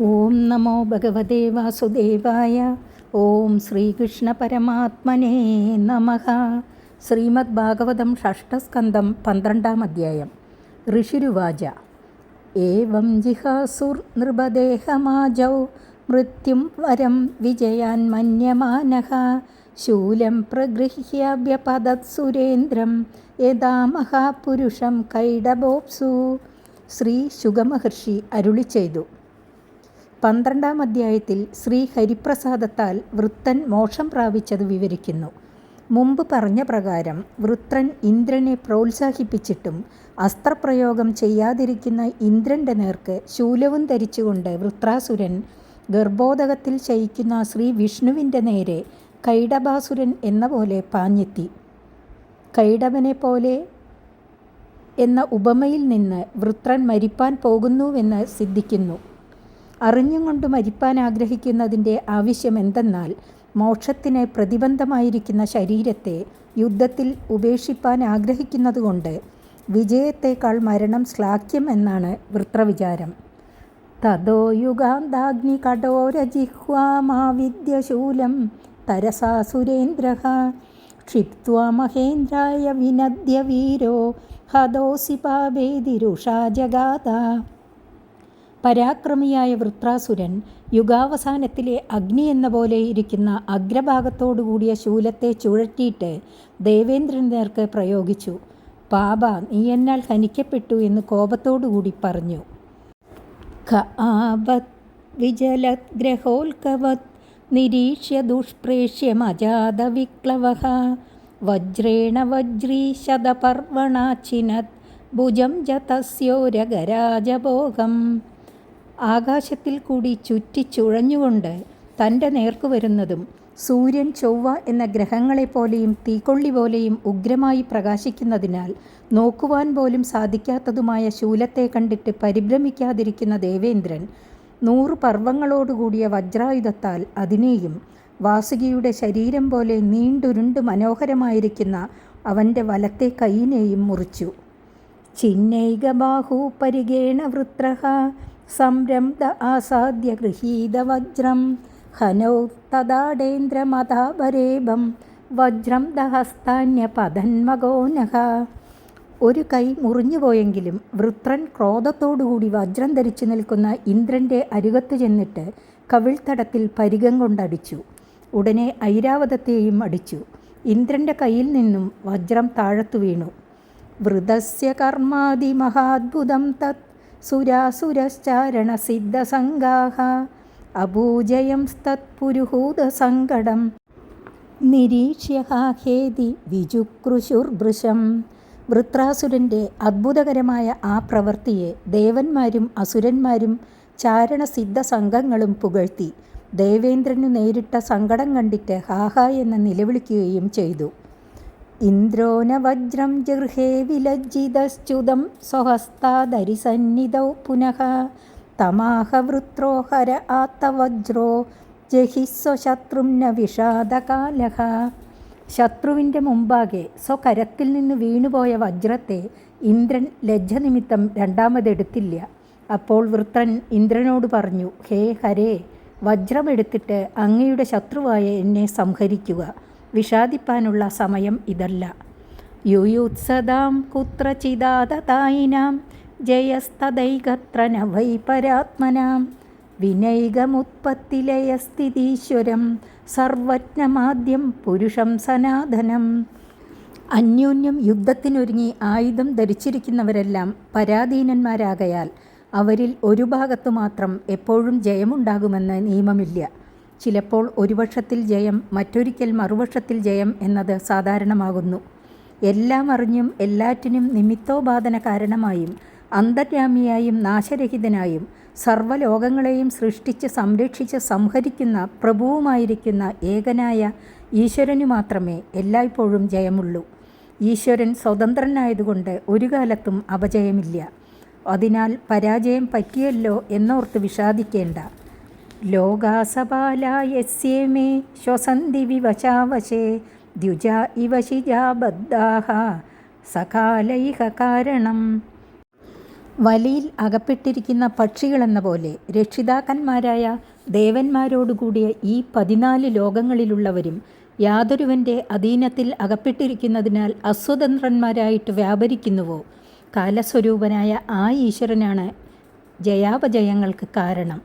ഓം നമോ ഭഗവതേ വാസുദേവായ. ഓം ശ്രീകൃഷ്ണ പരമാത്മനേ നമഃ. ശ്രീമദ് ഭാഗവതം ഷഷ്ഠസ്കന്ധം 12-ാം അധ്യായം. ഋഷിരുവാച ഏവം ജിഹാസുർനൃപദേഹമാജൗ മൃത്യും വരം വിജയാൻ മന്യമാനഃ ശൂലം പ്രഗൃഹ്യാഭ്യപതത് സുരേന്ദ്രം യഥാ മഹാപുരുഷം കൈഡബോപ്സു. ശ്രീ ശുഗമഹർഷി അരുളി ചെയ്തു. 12-ാം അധ്യായത്തിൽ ശ്രീ ഹരിപ്രസാദത്താൽ വൃത്രൻ മോക്ഷം പ്രാപിച്ചത് വിവരിക്കുന്നു. മുമ്പ് പറഞ്ഞ പ്രകാരം വൃത്രൻ ഇന്ദ്രനെ പ്രോത്സാഹിപ്പിച്ചിട്ടും അസ്ത്രപ്രയോഗം ചെയ്യാതിരിക്കുന്ന ഇന്ദ്രൻ്റെ നേർക്ക് ശൂലവും ധരിച്ചുകൊണ്ട് വൃത്രാസുരൻ ഗർഭോദകത്തിൽ ശയിക്കുന്ന ശ്രീ വിഷ്ണുവിൻ്റെ നേരെ കൈഡബാസുരൻ എന്ന പോലെ പാഞ്ഞെത്തി. കൈഡബനെ പോലെ എന്ന ഉപമയിൽ നിന്ന് വൃത്രൻ മരിപ്പാൻ പോകുന്നുവെന്ന് സിദ്ധിക്കുന്നു. അറിഞ്ഞും കൊണ്ട് മരിപ്പാൻ ആഗ്രഹിക്കുന്നതിൻ്റെ ആവശ്യം എന്തെന്നാൽ മോക്ഷത്തിന് പ്രതിബന്ധമായിരിക്കുന്ന ശരീരത്തെ യുദ്ധത്തിൽ ഉപേക്ഷിപ്പാൻ ആഗ്രഹിക്കുന്നതുകൊണ്ട് വിജയത്തേക്കാൾ മരണം ശ്ലാഘ്യം എന്നാണ് വൃത്രവിചാരം. തതോ യുഗാന്താഗ്നി കഠോരജിഹ്വാമാവിദ്യശൂലം തരസാ സുരേന്ദ്രഃ ക്ഷിപ്ത്വാ മഹേന്ദ്രായ വിനദ്യ വീരോ ഹതോസി പാപേതിരുഷാ ജഗാത. പരാക്രമിയായ വൃത്രാസുരൻ യുഗാവസാനത്തിലെ അഗ്നി എന്ന പോലെ ഇരിക്കുന്ന അഗ്രഭാഗത്തോടുകൂടിയ ശൂലത്തെ ചുഴറ്റിയിട്ട് ദേവേന്ദ്രൻ നേർക്ക് പ്രയോഗിച്ചു. പാപ, നീ എന്നാൽ ഹനിക്കപ്പെട്ടു എന്ന് കോപത്തോടുകൂടി പറഞ്ഞു. ഖആബത് വിജലത് ഗ്രഹോൽകവത് നിരീക്ഷ്യ ദുഷ്പ്രേക്ഷ്യമജാത വിക്ലവഃ വജ്രേണ വജ്രീ ശതപർവണാച്ചിനത് ഭുജം ജതസ്യോരഗരാജഭോഗം. ആകാശത്തിൽ കൂടി ചുറ്റിച്ചുഴഞ്ഞുകൊണ്ട് തൻ്റെ നേർക്കു വരുന്നതും സൂര്യൻ, ചൊവ്വ എന്ന ഗ്രഹങ്ങളെപ്പോലെയും തീക്കൊള്ളി പോലെയും ഉഗ്രമായി പ്രകാശിക്കുന്നതിനാൽ നോക്കുവാൻ പോലും സാധിക്കാത്തതുമായ ശൂലത്തെ കണ്ടിട്ട് പരിഭ്രമിക്കാതിരിക്കുന്ന ദേവേന്ദ്രൻ 100 പർവ്വങ്ങളോടുകൂടിയ വജ്രായുധത്താൽ അതിനെയും വാസുകിയുടെ ശരീരം പോലെ നീണ്ടുരുണ്ട് മനോഹരമായിരിക്കുന്ന അവൻ്റെ വലത്തെ കൈയിനെയും മുറിച്ചു. ചിന്നൈകബാഹു പരിഗേണ വൃത്രഃ സംരംഭ ആസാദ്യ ഗൃഹീത വജ്രം ഹനൗ തദാടേന്ദ്രമതാപരേഭം വജ്രം ദഹസ്താന്യപതന്മഗോനഃ. ഒരു കൈ മുറിഞ്ഞുപോയെങ്കിലും വൃത്രൻ ക്രോധത്തോടുകൂടി വജ്രം ധരിച്ചു നിൽക്കുന്ന ഇന്ദ്രൻ്റെ അരികത്ത് ചെന്നിട്ട് കവിൾത്തടത്തിൽ പരികം കൊണ്ടടിച്ചു. ഉടനെ ഐരാവതത്തെയും അടിച്ചു. ഇന്ദ്രൻ്റെ കയ്യിൽ നിന്നും വജ്രം താഴത്തു വീണു. വൃതസ്യ കർമാദി മഹാദ്ഭുതം തത് സുരാസുരശ്ചാരണസിദ്ധസംഗാഃ അഭൂജയം തത് പുരുഹൂതസങ്കടം നിരീക്ഷ്യ ഹേതി വിജുക്രുശുർഭൃശം. വൃത്രാസുരൻ്റെ അത്ഭുതകരമായ ആ പ്രവൃത്തിയെ ദേവന്മാരും അസുരന്മാരും ചാരണസിദ്ധ സംഘങ്ങളും പുകഴ്ത്തി. ദേവേന്ദ്രനു നേരിട്ട സങ്കടം കണ്ടിട്ട് ഹാഹ എന്ന് നിലവിളിക്കുകയും ചെയ്തു. ഇന്ദ്രോ ന വജ്രം ജഗൃഹേ വിലജ്ജിതശ്ചുതം സ്വഹസ്താദരിസന്നിധൗ പുനഃ തമാഹ വൃത്രോ ഹര ആത്തവജ്രോ ജഹിസ്വശത്രും ന വിഷാദകാലഃ. ശത്രുവിൻ്റെ മുമ്പാകെ സ്വകരത്തിൽ നിന്ന് വീണുപോയ വജ്രത്തെ ഇന്ദ്രൻ ലജ്ജ നിമിത്തം രണ്ടാമതെടുത്തില്ല. അപ്പോൾ വൃത്രൻ ഇന്ദ്രനോട് പറഞ്ഞു, ഹേ ഹരേ, വജ്രമെടുത്തിട്ട് അങ്ങയുടെ ശത്രുവായ എന്നെ സംഹരിക്കുക. വിഷാദിപ്പാനുള്ള സമയം ഇതല്ല. യുയുത്സദാം കുത്രചിദാതതായിനാം ജയസ്തദൈകത്ര ന വൈ പരാത്മനാം വിനൈകമുത്പത്തിലയസ്ഥിതീശ്വരം സർവജ്ഞമാദ്യം പുരുഷം സനാതനം. അന്യോന്യം യുദ്ധത്തിനൊരുങ്ങി ആയുധം ധരിച്ചിരിക്കുന്നവരെല്ലാം പരാധീനന്മാരാകയാൽ അവരിൽ ഒരു ഭാഗത്തു മാത്രം എപ്പോഴും ജയമുണ്ടാകുമെന്ന് നിയമമില്ല. ചിലപ്പോൾ ഒരു പക്ഷത്തിൽ ജയം, മറ്റൊരിക്കൽ മറുപക്ഷത്തിൽ ജയം എന്നത് സാധാരണമാകുന്നു. എല്ലാം അറിഞ്ഞും എല്ലാറ്റിനും നിമിത്തോപാദന കാരണമായും അന്തര്യാമിയായും നാശരഹിതനായും സർവ്വലോകങ്ങളെയും സൃഷ്ടിച്ച് സംരക്ഷിച്ച് സംഹരിക്കുന്ന പ്രഭുവുമായിരിക്കുന്ന ഏകനായ ഈശ്വരനു മാത്രമേ എല്ലായ്പ്പോഴും ജയമുള്ളൂ. ഈശ്വരൻ സ്വതന്ത്രനായതുകൊണ്ട് ഒരു കാലത്തും അപജയമില്ല. അതിനാൽ പരാജയം പറ്റിയല്ലോ എന്നോർത്ത് വിഷാദിക്കേണ്ട. ലോകാസപാലായസ്യമേ ശ്വസന്തി വിവശാവശേ ദ്യുജാ ഇവ ശിജാബദ്ധാഃ സകാലൈഹ കാരണം. വലയിൽ അകപ്പെട്ടിരിക്കുന്ന പക്ഷികളെന്ന പോലെ രക്ഷിതാക്കന്മാരായ ദേവന്മാരോടുകൂടിയ ഈ 14 ലോകങ്ങളിലുള്ളവരും യാതൊരുവൻ്റെ അധീനത്തിൽ അകപ്പെട്ടിരിക്കുന്നതിനാൽ അസ്വതന്ത്രന്മാരായിട്ട് വ്യാപരിക്കുന്നുവോ, കാലസ്വരൂപനായ ആ ഈശ്വരനാണ് ജയാപജയങ്ങൾക്ക് കാരണം.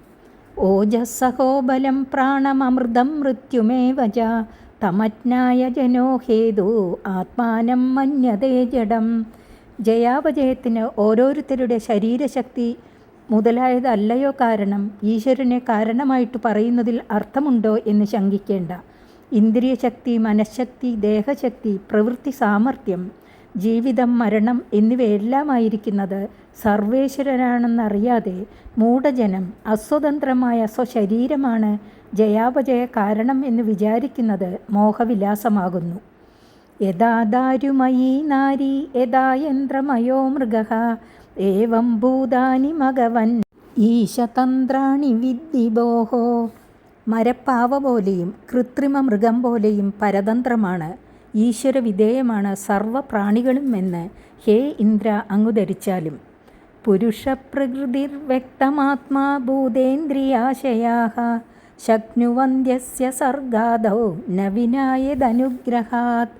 ഓജസ്സഹോബലം പ്രാണമമൃതം മൃത്യുമേവ ച തമജ്ഞായ ജനോ ഹേതു ആത്മാനം മന്യതേ ജഡം. ജയാപജയത്തിന് ഓരോരുത്തരുടെ ശരീരശക്തി മുതലായതല്ലയോ കാരണം? ഈശ്വരനെ കാരണമായിട്ട് പറയുന്നതിൽ അർത്ഥമുണ്ടോ എന്ന് ശങ്കിക്കേണ്ട. ഇന്ദ്രിയശക്തി, മനഃശക്തി, ദേഹശക്തി, പ്രവൃത്തി സാമർഥ്യം, ജീവിതം, മരണം എന്നിവയെല്ലാമായിരിക്കുന്നത് സർവേശ്വരനാണെന്നറിയാതെ മൂഢജനം അസ്വതന്ത്രമായ സ്വശരീരമാണ് ജയാപജയ കാരണം എന്ന് വിചാരിക്കുന്നത് മോഹവിലാസമാകുന്നു. യഥാ ദാരുമയീ നാരി യഥാ യന്ത്രമയോ മൃഗഃ ഏവം ഭൂതാനി മഗവൻ ഈശതന്ത്രാണി വിദ്ധി ഭോഃ. മരപ്പാവ പോലെയും കൃത്രിമ മൃഗം പോലെയും പരതന്ത്രമാണ്, ഈശ്വരവിധേയമാണ് സർവപ്രാണികളും എന്ന് ഹേ ഇന്ദ്ര അങ്ങു ധരിച്ചാലും. പുരുഷപ്രകൃതിർവ്യക്തമാത്മാ ഭൂതേന്ദ്രിയാശയാഃ ശക്നുവന്ത്യസ്യ സർഗാദൗ ന വിനായദനുഗ്രഹാത്.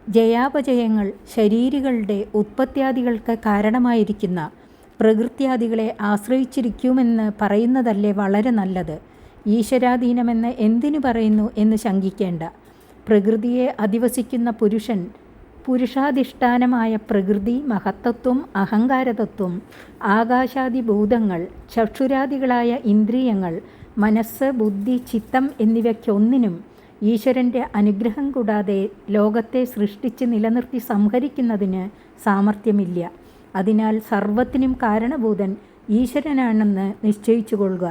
ജയാപജയങ്ങൾ ശരീരികളുടെ ഉത്പത്ത്യാദികൾക്ക് കാരണമായിരിക്കുന്ന പ്രകൃത്യാദികളെ ആശ്രയിച്ചിരിക്കുമെന്ന് പറയുന്നതല്ലേ വളരെ നല്ലത്. ഈശ്വരാധീനമെന്ന് എന്തിനു പറയുന്നു എന്ന് ശങ്കിക്കേണ്ട. പ്രകൃതിയെ അധിവസിക്കുന്ന പുരുഷൻ, പുരുഷാധിഷ്ഠാനമായ പ്രകൃതി, മഹത്തത്വം, അഹങ്കാരതത്വം, ആകാശാദി ഭൂതങ്ങൾ, ചക്ഷുരാദികളായ ഇന്ദ്രിയങ്ങൾ, മനസ്സ്, ബുദ്ധി, ചിത്തം എന്നിവയ്ക്കൊന്നിനും ഈശ്വരൻ്റെ അനുഗ്രഹം കൂടാതെ ലോകത്തെ സൃഷ്ടിച്ച് നിലനിർത്തി സംഹരിക്കുന്നതിന് സാമർഥ്യമില്ല. അതിനാൽ സർവത്തിനും കാരണഭൂതൻ ഈശ്വരനാണെന്ന് നിശ്ചയിച്ചു കൊള്ളുക.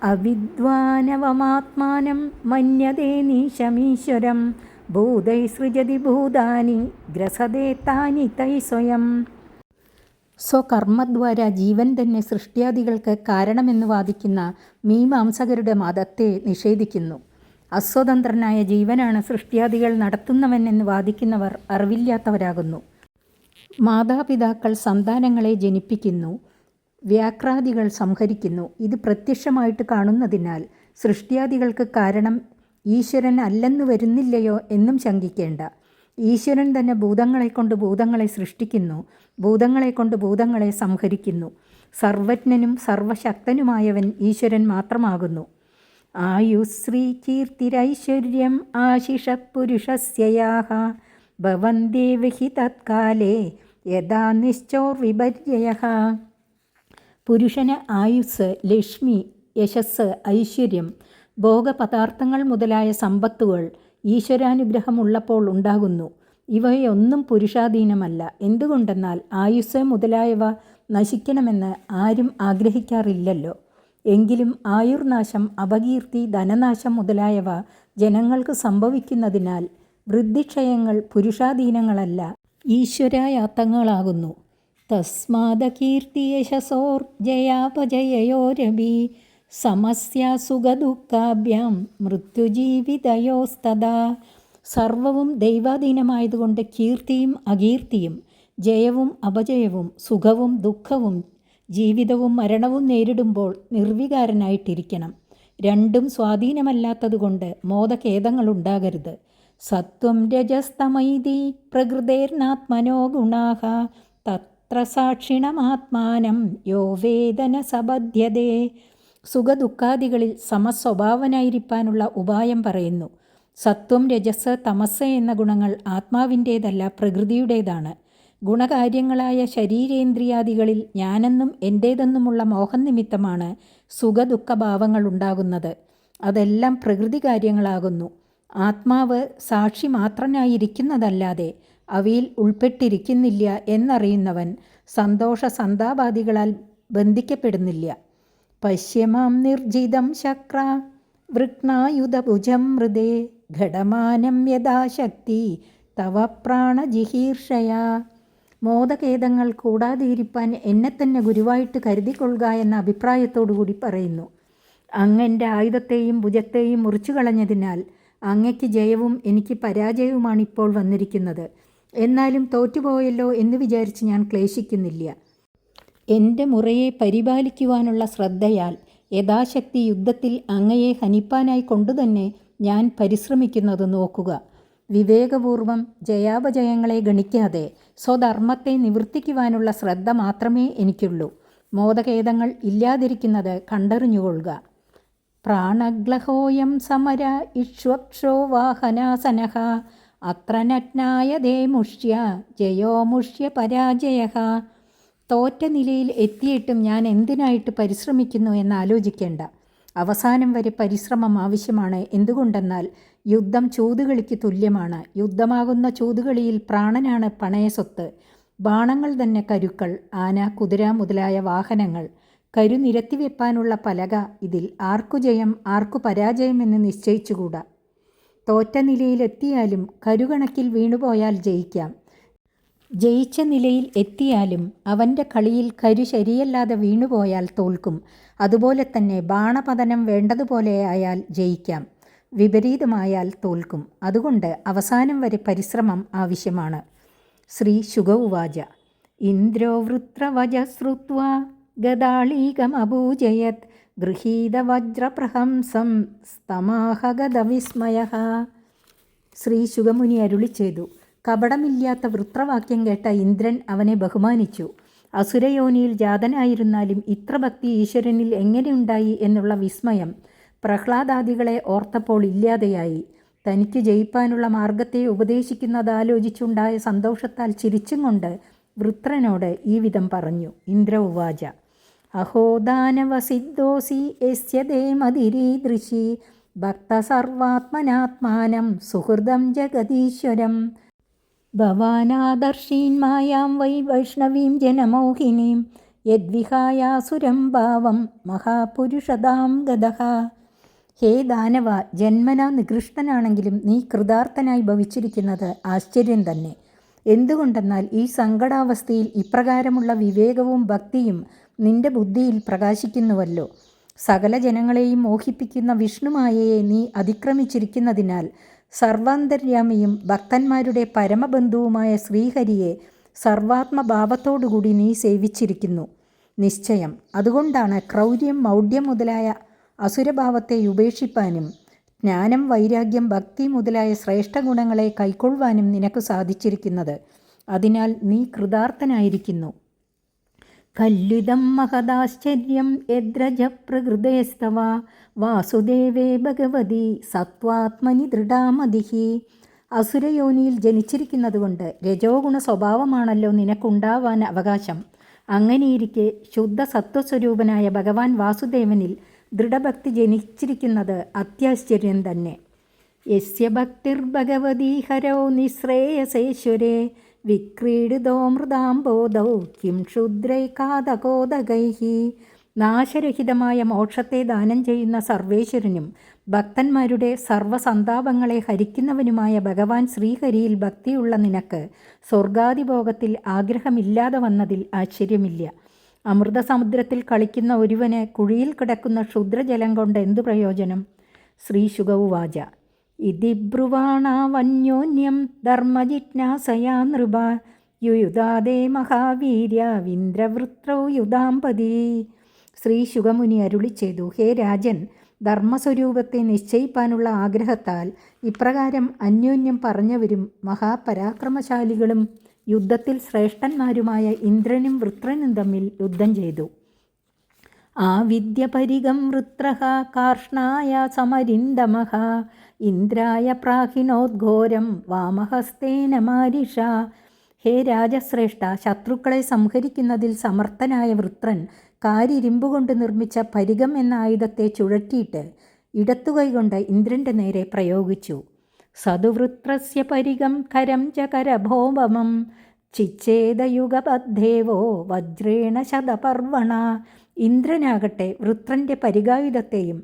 അവിദ്വാനവമാത്മാനം മന്യതേ നീശമീശ്വരം ഭൂതൈ സൃജതി ഭൂതാനി ഗ്രസതേ താനി തൈ സ്വയം. സ്വകർമ്മദ്വാര ജീവൻ തന്നെ സൃഷ്ടിയാദികൾക്ക് കാരണമെന്ന് വാദിക്കുന്ന മീമാംസകരുടെ മതത്തെ നിഷേധിക്കുന്നു. അസ്വതന്ത്രനായ ജീവനാണ് സൃഷ്ടിയാദികൾ നടത്തുന്നവനെന്ന് വാദിക്കുന്നവർ അറിവില്ലാത്തവരാകുന്നു. മാതാപിതാക്കൾ സന്താനങ്ങളെ ജനിപ്പിക്കുന്നു, വ്യാക്രാദികൾ സംഹരിക്കുന്നു. ഇത് പ്രത്യക്ഷമായിട്ട് കാണുന്നതിനാൽ സൃഷ്ടിയാദികൾക്ക് കാരണം ഈശ്വരൻ അല്ലെന്നു വരുന്നില്ലയോ എന്നും ശങ്കിക്കേണ്ട. ഈശ്വരൻ തന്നെ ഭൂതങ്ങളെക്കൊണ്ട് ഭൂതങ്ങളെ സൃഷ്ടിക്കുന്നു, ഭൂതങ്ങളെക്കൊണ്ട് ഭൂതങ്ങളെ സംഹരിക്കുന്നു. സർവജ്ഞനും സർവശക്തനുമായവൻ ഈശ്വരൻ മാത്രമാകുന്നു. ആയുശ്രീ കീർത്തിരൈശ്വര്യം ആശിഷ പുരുഷസ്യയാഃ ഭവന്ത്യേവ ഹി തത്കാലേ യഥാ നിശ്ചോർവിപര്യയഃ. പുരുഷന് ആയുസ്, ലക്ഷ്മി, യശസ്, ഐശ്വര്യം, ഭോഗപദാർത്ഥങ്ങൾ മുതലായ സമ്പത്തുകൾ ഈശ്വരാനുഗ്രഹമുള്ളപ്പോൾ ഉണ്ടാകുന്നു. ഇവയൊന്നും പുരുഷാധീനമല്ല. എന്തുകൊണ്ടെന്നാൽ ആയുസ് മുതലായവ നശിക്കണമെന്ന് ആരും ആഗ്രഹിക്കാറില്ലല്ലോ. എങ്കിലും ആയുർനാശം, അപകീർത്തി, ധനനാശം മുതലായവ ജനങ്ങൾക്ക് സംഭവിക്കുന്നതിനാൽ വൃദ്ധിക്ഷയങ്ങൾ പുരുഷാധീനങ്ങളല്ല, ഈശ്വരായാത്തങ്ങളാകുന്നു. തസ്മാദകീർത്തിയശസോർ ജയാപജയയോരപി സമസ്യാസുഖദുഃഖാഭ്യാം മൃത്യുജീവിതയോസ്തദാ. സർവവും ദൈവാധീനമായതുകൊണ്ട് കീർത്തിയും അകീർത്തിയും, ജയവും അപജയവും, സുഖവും ദുഃഖവും, ജീവിതവും മരണവും നേരിടുമ്പോൾ നിർവികാരനായിട്ടിരിക്കണം. രണ്ടും സ്വാധീനമല്ലാത്തതുകൊണ്ട് മോദഖേദങ്ങളുണ്ടാകരുത്. സത്വം രജസ്തമൈതി പ്രകൃതേർനാത്മനോ ഗുണാഃ തത്ര സാക്ഷിണമാത്മാനം യോ വേദന സബധ്യതേ. സുഖദുഃഖാദികളിൽ സമസ്വഭാവനായിരിക്കാനുള്ള ഉപായം പറയുന്നു. സത്വം, രജസ്, തമസ് എന്ന ഗുണങ്ങൾ ആത്മാവിൻ്റേതല്ല, പ്രകൃതിയുടേതാണ്. ഗുണകാര്യങ്ങളായ ശരീരേന്ദ്രിയാദികളിൽ ഞാനെന്നും എൻ്റേതെന്നുമുള്ള മോഹനിമിത്തമാണ് സുഖദുഃഖഭാവങ്ങൾ ഉണ്ടാകുന്നത്. അതെല്ലാം പ്രകൃതി കാര്യങ്ങളാകുന്നു. ആത്മാവ് സാക്ഷി മാത്രനായിരിക്കുന്നതല്ലാതെ അവയിൽ ഉൾപ്പെട്ടിരിക്കുന്നില്ല എന്നറിയുന്നവൻ സന്തോഷ സന്താപാദികളാൽ ബന്ധിക്കപ്പെടുന്നില്ല. പശ്യമാം നിർജിതം ശക്ര വൃക്ണായുധഭുജം മൃദേ ഘടമാനം യഥാശക്തി തവ പ്രാണജിഹീർഷയാ. മോദഖേദങ്ങൾ കൂടാതിരിപ്പാൻ എന്നെ തന്നെ ഗുരുവായിട്ട് കരുതിക്കൊള്ളുക എന്ന അഭിപ്രായത്തോടുകൂടി പറയുന്നു. അങ്ങൻ്റെ ആയുധത്തെയും ഭുജത്തെയും മുറിച്ചു കളഞ്ഞതിനാൽ അങ്ങയ്ക്ക് ജയവും എനിക്ക് പരാജയവുമാണ് ഇപ്പോൾ വന്നിരിക്കുന്നത്. എന്നാലും തോറ്റുപോയല്ലോ എന്ന് വിചാരിച്ച് ഞാൻ ക്ലേശിക്കുന്നില്ല. എൻ്റെ മുറയെ പരിപാലിക്കുവാനുള്ള ശ്രദ്ധയാൽ യഥാശക്തി യുദ്ധത്തിൽ അങ്ങയെ ഹനിപ്പാനായി കൊണ്ടുതന്നെ ഞാൻ പരിശ്രമിക്കുന്നത് നോക്കുക. വിവേകപൂർവം ജയാപജയങ്ങളെ ഗണിക്കാതെ സ്വധർമ്മത്തെ നിവർത്തിക്കുവാനുള്ള ശ്രദ്ധ മാത്രമേ എനിക്കുള്ളൂ. മോദഖേദങ്ങൾ ഇല്ലാതിരിക്കുന്നത് കണ്ടറിഞ്ഞുകൊള്ളുക. പ്രാണഗ്ലഹോയം സമര ഇക്ഷ്വക്ഷോ വാഹനാസനഃ അത്ര നഗ്നായ ദേ മുഷ്യ ജയോ മുഷ്യ പരാജയഃ. തോറ്റ നിലയിൽ എത്തിയിട്ടും ഞാൻ എന്തിനായിട്ട് പരിശ്രമിക്കുന്നു എന്നാലോചിക്കേണ്ട. അവസാനം വരെ പരിശ്രമം ആവശ്യമാണ്. എന്തുകൊണ്ടെന്നാൽ യുദ്ധം ചൂതുകളിക്ക് തുല്യമാണ്. യുദ്ധമാകുന്ന ചൂതുകളിയിൽ പ്രാണനാണ് പണയസ്വത്ത്. ബാണങ്ങൾ തന്നെ കരുക്കൾ, ആന, കുതിര മുതലായ വാഹനങ്ങൾ. കരു നിരത്തിവെപ്പാനുള്ള പലക. ഇതിൽ ആർക്കു ജയം ആർക്കു പരാജയം എന്ന് നിശ്ചയിച്ചുകൂടാ. തോറ്റ നിലയിലെത്തിയാലും കരുകണക്കിൽ വീണുപോയാൽ ജയിക്കാം. ജയിച്ച നിലയിൽ എത്തിയാലും അവൻ്റെ കളിയിൽ കരു ശരിയല്ലാതെ വീണുപോയാൽ തോൽക്കും. അതുപോലെ തന്നെ ബാണപതനം വേണ്ടതുപോലെ ആയാൽ ജയിക്കാം, വിപരീതമായാൽ തോൽക്കും. അതുകൊണ്ട് അവസാനം വരെ പരിശ്രമം ആവശ്യമാണ്. ശ്രീ ശുക ഉവാച ഇന്ദ്രോ വൃത്രവജ ശ്രുത്വാ ഗദാളീകമഭൂജയത് ഗൃഹീതവജ്രപ്രഹംസം സ്തമാഹഗതവിസ്മയഃ. ശ്രീ ശുകമുനി അരുളി ചെയ്തു. കപടമില്ലാത്ത വൃത്രവാക്യം കേട്ട ഇന്ദ്രൻ അവനെ ബഹുമാനിച്ചു. അസുരയോനിയിൽ ജാതനായിരുന്നാലും ഇത്ര ഭക്തി ഈശ്വരനിൽ എങ്ങനെയുണ്ടായി എന്നുള്ള വിസ്മയം പ്രഹ്ലാദാദികളെ ഓർത്തപ്പോൾ ഇല്ലാതെയായി. തനിക്ക് ജയിപ്പാനുള്ള മാർഗത്തെ ഉപദേശിക്കുന്നതാലോചിച്ചുണ്ടായ സന്തോഷത്താൽ ചിരിച്ചും കൊണ്ട് വൃത്രനോട് ഈ വിധം പറഞ്ഞു. ഇന്ദ്ര ഉവാച അഹോ ദാനവസിദ്ധോസി യസ്യ ദേമതിരീദൃശി ഭക്ത സർവാത്മനാത്മാനം സുഹൃദം ജഗദീശ്വരം ഭവാനാദർശീൻ മായാം വൈ വൈഷ്ണവീം ജനമോഹിനീം യദ്വിഹായാസുരം ഭാവം മഹാപുരുഷതാം ഗതഃ. ഹേ ദാനവ, ജന്മനാ നികൃഷ്ടനാണെങ്കിലും നീ കൃതാർത്ഥനായി ഭവിച്ചിരിക്കുന്നത് ആശ്ചര്യം തന്നെ. എന്തുകൊണ്ടെന്നാൽ ഈ സങ്കടാവസ്ഥയിൽ ഇപ്രകാരമുള്ള വിവേകവും ഭക്തിയും നിന്റെ ബുദ്ധിയിൽ പ്രകാശിക്കുന്നുവല്ലോ. സകല ജനങ്ങളെയും മോഹിപ്പിക്കുന്ന വിഷ്ണുമായയെ നീ അതിക്രമിച്ചിരിക്കുന്നതിനാൽ സർവാന്തര്യാമിയും ഭക്തന്മാരുടെ പരമബന്ധുവുമായ ശ്രീഹരിയെ സർവാത്മഭാവത്തോടുകൂടി നീ സേവിച്ചിരിക്കുന്നു. നിശ്ചയം അതുകൊണ്ടാണ് ക്രൗര്യം, മൗഢ്യം മുതലായ അസുരഭാവത്തെ ഉപേക്ഷിപ്പാനും ജ്ഞാനം, വൈരാഗ്യം, ഭക്തി മുതലായ ശ്രേഷ്ഠ ഗുണങ്ങളെ കൈക്കൊള്ളുവാനും നിനക്ക് സാധിച്ചിരിക്കുന്നത്. അതിനാൽ നീ കൃതാർത്ഥനായിരിക്കുന്നു. കല്ലിതം മഹദാശ്ചര്യം യദ്രജ പ്രകൃതേസ്തവ വാസുദേവേ ഭഗവതി സത്വാത്മനി ദൃഢാമതിഹി. അസുരയോനിയിൽ ജനിച്ചിരിക്കുന്നതുകൊണ്ട് രജോ ഗുണ സ്വഭാവമാണല്ലോ നിനക്കുണ്ടാവാൻ അവകാശം. അങ്ങനെയിരിക്കെ ശുദ്ധ സത്വസ്വരൂപനായ ഭഗവാൻ വാസുദേവനിൽ ദൃഢഭക്തി ജനിച്ചിരിക്കുന്നത് അത്യാശ്ചര്യം തന്നെ. യസ്യ ഭക്തിർഭഗവതി ഹരോ നിശ്രേയസേശ്വരേ വിക്രീഡിതോ മൃതാംബോധൗ കിം ക്ഷുദ്രൈകാതകോദകൈഃ. നാശരഹിതമായ മോക്ഷത്തെ ദാനം ചെയ്യുന്ന സർവേശ്വരനും ഭക്തന്മാരുടെ സർവസന്താപങ്ങളെ ഹരിക്കുന്നവനുമായ ഭഗവാൻ ശ്രീഹരിയിൽ ഭക്തിയുള്ള നിനക്ക് സ്വർഗാദിഭോഗത്തിൽ ആഗ്രഹമില്ലാതെ വന്നതിൽ ആശ്ചര്യമില്ല. അമൃതസമുദ്രത്തിൽ കളിക്കുന്ന ഒരുവന് കുഴിയിൽ കിടക്കുന്ന ക്ഷുദ്രജലം കൊണ്ട് എന്തു പ്രയോജനം? ശ്രീ ശുക ഉവാച ഇതി ബ്രുവാണാവന്യോന്യം ധർമ്മജിജ്ഞാസയാ നൃപ യുയുധാദേ മഹാവീര്യാവിന്ദ്രവൃത്രൗ യുധാംപതി. ശ്രീ ശുകമുനി അരുളി ചെയ്തു. ഹേ രാജൻ, ധർമ്മസ്വരൂപത്തെ നിശ്ചയിപ്പാനുള്ള ആഗ്രഹത്താൽ ഇപ്രകാരം അന്യോന്യം പറഞ്ഞവരും മഹാപരാക്രമശാലികളും യുദ്ധത്തിൽ ശ്രേഷ്ഠന്മാരുമായ ഇന്ദ്രനും വൃത്രനും തമ്മിൽ യുദ്ധം ചെയ്തു. ആവിദ്യപരിഗം വൃത്രഃ കാർഷ്ണായ സമരിന്ദമഃ ഇന്ദ്രായ പ്രാഹിനോദ്ഘോരം വാമഹസ്തേന മാരിഷ. ഹേ രാജശ്രേഷ്ഠ, ശത്രുക്കളെ സംഹരിക്കുന്നതിൽ സമർത്ഥനായ വൃത്രൻ കാരിരുമ്പുകൊണ്ട് നിർമ്മിച്ച പരിഗം എന്ന ആയുധത്തെ ചുഴറ്റിയിട്ട് ഇടത്തുകൈകൊണ്ട് ഇന്ദ്രൻ്റെ നേരെ പ്രയോഗിച്ചു. സതുവൃത്രസ്യ പരിഗം കരം ച കരഭോപമം ചിച്ഛേദയുഗപദ്ദേവോ വജ്രേണ ശതപർവണ. ഇന്ദ്രനാകട്ടെ വൃത്രൻ്റെ പരിഗായുധത്തെയും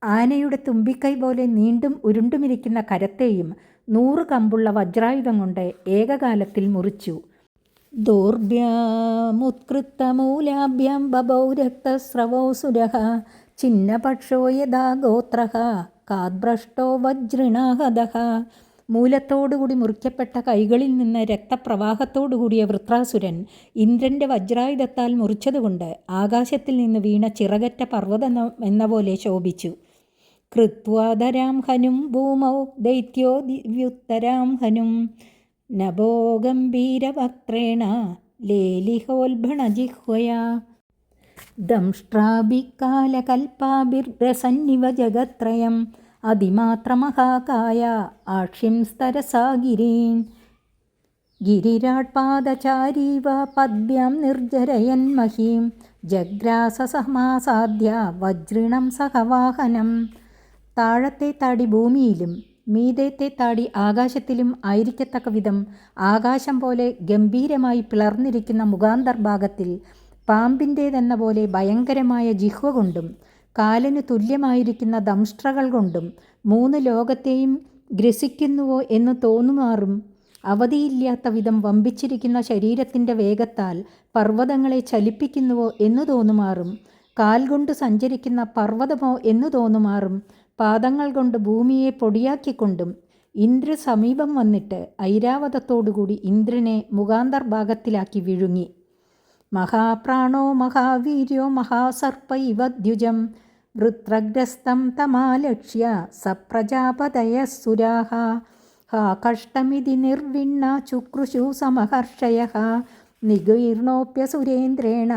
ആനയുടെ തുമ്പിക്കൈ പോലെ നീണ്ടും ഉരുണ്ടുമിരിക്കുന്ന കരത്തെയും 100 കമ്പുള്ള വജ്രായുധം കൊണ്ട് ഏകകാലത്തിൽ മുറിച്ചു. ദൗർഭ്യമുത്കൃത്തമൂലാഭ്യം ബഭൗ രക്തസ്രവോ സുരഃ ഛിന്നപക്ഷോ യഥാ ഗോത്രഃ കാദ്ഭ്രഷ്ടോ വജ്രിണാഹതഃ. മൂലത്തോടുകൂടി മുറിക്കപ്പെട്ട കൈകളിൽ നിന്ന് രക്തപ്രവാഹത്തോടുകൂടിയ വൃത്രാസുരൻ ഇന്ദ്രൻ്റെ വജ്രായുധത്താൽ മുറിച്ചതുകൊണ്ട് ആകാശത്തിൽ നിന്ന് വീണ ചിറകറ്റ പർവ്വതം എന്ന പോലെ ശോഭിച്ചു. കൃത്വാധരാം ഹനും ഭൂമൗ ദൈത്യോ ദിവ്യുത്തരാം ഹനും നഭോ ഗംഭീരവക്ത്രേണ ലേലിഹോൽഭണജിഹ്വയാ ദംഷ്ട്രാഭികാലകൽപാഭിർഗ്രസന്നിവ ജഗത്രയം അതിമാത്രമഹാകായ ആക്ഷിംസ്തരസാ ഗിരീൻ ഗിരിരാട്പാദചാരീവ പദ്ഭ്യാം നിർജരയൻ മഹീം ജഗ്രാസസമാസാദ്യ വജ്രിണം സഹവാഹനം. താഴത്തെ താടി ഭൂമിയിലും മീതത്തെ താടി ആകാശത്തിലും ആയിരിക്കത്തക്ക വിധം ആകാശം പോലെ ഗംഭീരമായി പിളർന്നിരിക്കുന്ന മുഖാന്തർഭാഗത്തിൽ പാമ്പിൻ്റേതെന്ന പോലെ ഭയങ്കരമായ ജിഹ്വ കൊണ്ടും കാലിന് തുല്യമായിരിക്കുന്ന ദംഷ്ട്രകൾ കൊണ്ടും 3 ലോകത്തെയും ഗ്രസിക്കുന്നുവോ എന്ന് തോന്നുമാറും അവധിയില്ലാത്ത വിധം വമ്പിച്ചിരിക്കുന്ന ശരീരത്തിൻ്റെ വേഗത്താൽ പർവ്വതങ്ങളെ ചലിപ്പിക്കുന്നുവോ എന്നു തോന്നുമാറും കാൽ കൊണ്ട് സഞ്ചരിക്കുന്ന പർവ്വതമോ എന്നു തോന്നുമാറും പാദങ്ങൾ കൊണ്ട് ഭൂമിയെ പൊടിയാക്കിക്കൊണ്ടും ഇന്ദ്ര സമീപം വന്നിട്ട് ഐരാവതത്തോടുകൂടി ഇന്ദ്രനെ മുഖാന്തർഭാഗത്തിലാക്കി വിഴുങ്ങി. മഹാപ്രാണോ മഹാവീര്യോ മഹാസർപ്പ ഇവ ദ്വിജം വൃത്രഗ്രസ്തം തമാലക്ഷ്യ സപ്രജാപതയസുരാഹ ഹാ കഷ്ടമിതി നിർവിണ്ണ ചുക്രുഷു സമഹർഷയഃ നിഗീർണോപ്യസുരേന്ദ്രേണ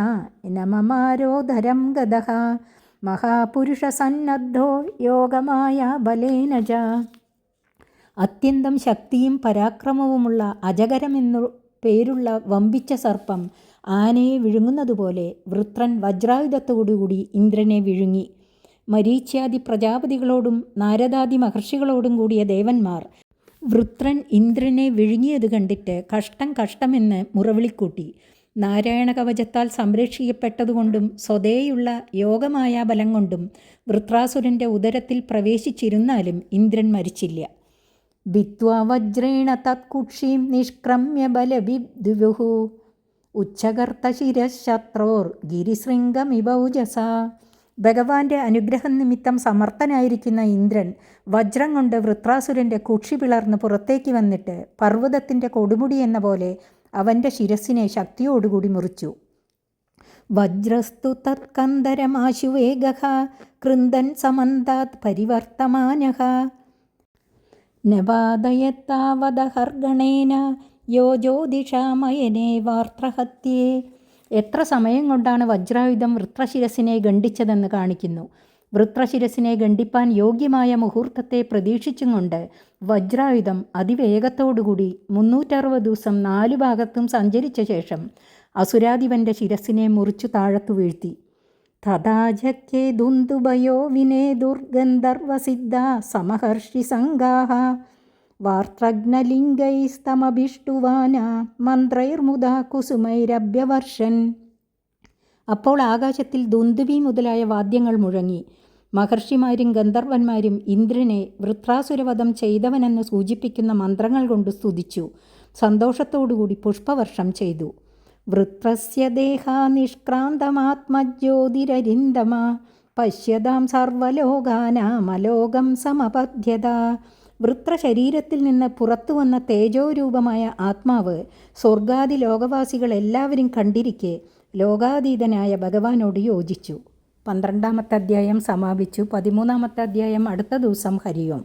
നമമാരോധരം ഗതഃ മഹാപുരുഷസന്നദ്ധോ യോഗമായ ബലേന ച. അത്യന്തം ശക്തിയും പരാക്രമവുമുള്ള അജഗരമെന്നു പേരുള്ള വമ്പിച്ച സർപ്പം ആനയെ വിഴുങ്ങുന്നതുപോലെ വൃത്രൻ വജ്രായുധത്തോടുകൂടി ഇന്ദ്രനെ വിഴുങ്ങി. മരീച്യാദി പ്രജാപതികളോടും നാരദാദി മഹർഷികളോടും കൂടിയ ദേവന്മാർ വൃത്രൻ ഇന്ദ്രനെ വിഴുങ്ങിയത് കണ്ടിട്ട് കഷ്ടം കഷ്ടമെന്ന് മുറവിളിക്കൂട്ടി. നാരായണ കവചത്താൽ സംരക്ഷിക്കപ്പെട്ടതുകൊണ്ടും സ്വതേയുള്ള യോഗമായ ബലം കൊണ്ടും വൃത്രാസുരൻ്റെ ഉദരത്തിൽ പ്രവേശിച്ചിരുന്നാലും ഇന്ദ്രൻ മരിച്ചില്ല. ഭിത്വാ വജ്രേണ തത്കുക്ഷീം നിഷ്ക്രമ്യ ബലവിദ്വിഭുഃ ഉച്ചകർത്ത ശിരശത്രോർ ഗിരിശൃംഗമിവൗജസ. ഭഗവാന്റെ അനുഗ്രഹം നിമിത്തം സമർത്ഥനായിരിക്കുന്ന ഇന്ദ്രൻ വജ്രം കൊണ്ട് വൃത്രാസുരൻ്റെ കുക്ഷി പിളർന്ന് പുറത്തേക്ക് വന്നിട്ട് പർവ്വതത്തിൻ്റെ കൊടുമുടി എന്ന പോലെ അവൻ്റെ ശിരസിനെ ശക്തിയോടുകൂടി മുറിച്ചു. വജ്രസ്തു തത്കന്ദരമാശുവേഗഃ കൃന്ദൻ സമന്താത് പരിവർത്തമാനഃ നവാദയത്താവദഹർഗണേന യോ ജ്യോതിഷാമയനേ വാർത്രഹത്യേ. എത്ര സമയം കൊണ്ടാണ് വജ്രായുധം വൃത്രശിരസിനെ ഖണ്ഡിച്ചതെന്ന് കാണിക്കുന്നു. വൃത്രശിരസിനെ ഖണ്ഡിപ്പാൻ യോഗ്യമായ മുഹൂർത്തത്തെ പ്രതീക്ഷിച്ചും കൊണ്ട് വജ്രായുധം അതിവേഗത്തോടുകൂടി 360 ദിവസം 4 ഭാഗത്തും സഞ്ചരിച്ച ശേഷം അസുരാധിപൻ്റെ ശിരസിനെ മുറിച്ചു താഴത്തു വീഴ്ത്തി. തഥാജക്കേ ദുന്ദുഭയോ വിനേ ദുർഗന്ധർവസിദ്ധ സമഹർഷി സംഗാഹ വാർത്രഘ്നലിംഗൈസ്തമഭിഷ്ടുവാന മന്ത്രൈർമുദാ കുസുമൈരഭ്യവർഷൻ. അപ്പോൾ ആകാശത്തിൽ ദുന്ദുഭി മുതലായ വാദ്യങ്ങൾ മുഴങ്ങി. മഹർഷിമാരും ഗന്ധർവന്മാരും ഇന്ദ്രനെ വൃത്രാസുരവധം ചെയ്തവനെന്ന് സൂചിപ്പിക്കുന്ന മന്ത്രങ്ങൾ കൊണ്ട് സ്തുതിച്ചു. സന്തോഷത്തോടുകൂടി പുഷ്പവർഷം ചെയ്തു. വൃത്രസ്യ ദേഹാ നിഷ്ക്രാന്തമാത്മജ്യോതിരരിന്ദമ പശ്യതാം സർവലോകാനാമലോകം സമപദ്ധ്യത. വൃത്രശരീരത്തിൽ നിന്ന് പുറത്തു വന്ന തേജോരൂപമായ ആത്മാവ് സ്വർഗാദി ലോകവാസികൾ എല്ലാവരും കണ്ടിരിക്കെ ലോകാതീതനായ ഭഗവാനോട് യോജിച്ചു. 12-ാമത്തെ അധ്യായം സമാപിച്ചു. 13-ാമത്തെ അധ്യായം അടുത്ത ദിവസം. ഹരി ഓം.